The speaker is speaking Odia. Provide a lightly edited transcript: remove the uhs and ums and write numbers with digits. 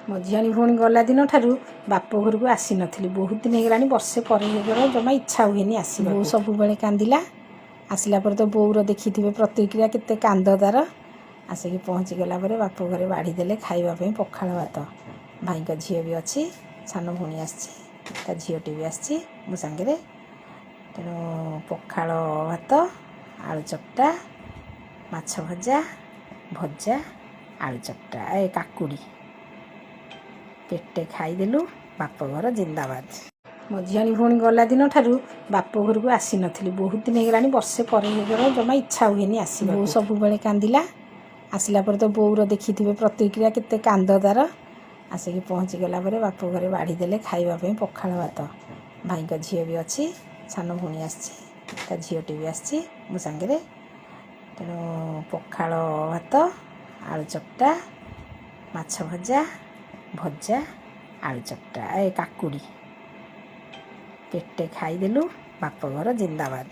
ମୋ ଝିଆଣୀ ଭଉଣୀ ଗଲା ଦିନ ଠାରୁ ବାପ ଘରକୁ ଆସିନଥିଲି। ବହୁତ ଦିନ ହେଇଗଲାଣି, ବର୍ଷେ ପରେ ହେଇଗଲା। ଜମା ଇଚ୍ଛା ହୁଏନି ଆସିବାକୁ। ବୋଉ ସବୁବେଳେ କାନ୍ଦିଲା। ଆସିଲା ପରେ ତ ବୋଉର ଦେଖିଥିବେ ପ୍ରତିକ୍ରିୟା, କେତେ କାନ୍ଦ ତାର। ଆସିକି ପହଞ୍ଚିଗଲା ପରେ ବାପ ଘରେ ବାଢ଼ି ଦେଲେ ଖାଇବା ପାଇଁ ପଖାଳ ଭାତ। ଭାଇଙ୍କ ଝିଅ ବି ଅଛି, ସାନ ଭଉଣୀ ଆସିଛି, ତା ଝିଅଟି ବି ଆସିଛି ମୋ ସାଙ୍ଗରେ। ତେଣୁ ପଖାଳ ଭାତ, ଆଳୁ ଚକଟା, ମାଛ ଭଜା, ଆଳୁ ଚକଟା, କାକୁଡ଼ି ପେଟେ ଖାଇଦେଲୁ। ବାପଘର ଜିନ୍ଦାବାଦ। ମୋ ଝିଆଣୀ ଭଉଣୀ ଗଲା ଦିନ ଠାରୁ ବାପ ଘରକୁ ଆସିନଥିଲି। ବହୁତ ଦିନ ହେଇଗଲାଣି, ବର୍ଷେ ପରେ ହେଇଗଲା। ଜମା ଇଚ୍ଛା ହୁଏନି ଆସିବାକୁ। ବୋଉ ସବୁବେଳେ କାନ୍ଦିଲା। ଆସିଲା ପରେ ତ ବୋଉର ଦେଖିଥିବେ ପ୍ରତିକ୍ରିୟା, କେତେ କାନ୍ଦ ତାର। ଆସିକି ପହଞ୍ଚିଗଲା ପରେ ବାପ ଘରେ ବାଢ଼ି ଦେଲେ ଖାଇବା ପାଇଁ ପଖାଳ ଭାତ। ଭାଇଙ୍କ ଝିଅ ବି ଅଛି, ସାନ ଭଉଣୀ ଆସିଛି, ତା ଝିଅଟି ବି ଆସିଛି ମୋ ସାଙ୍ଗରେ। ତେଣୁ ପଖାଳ ଭାତ, ଆଳୁ ଚକଟା, ମାଛ ଭଜା, ଆଳୁ ଚକଟା, କାକୁଡ଼ି ପେଟେ ଖାଇଦେଲୁ। ବାପଘର ଜିନ୍ଦାବାଦ।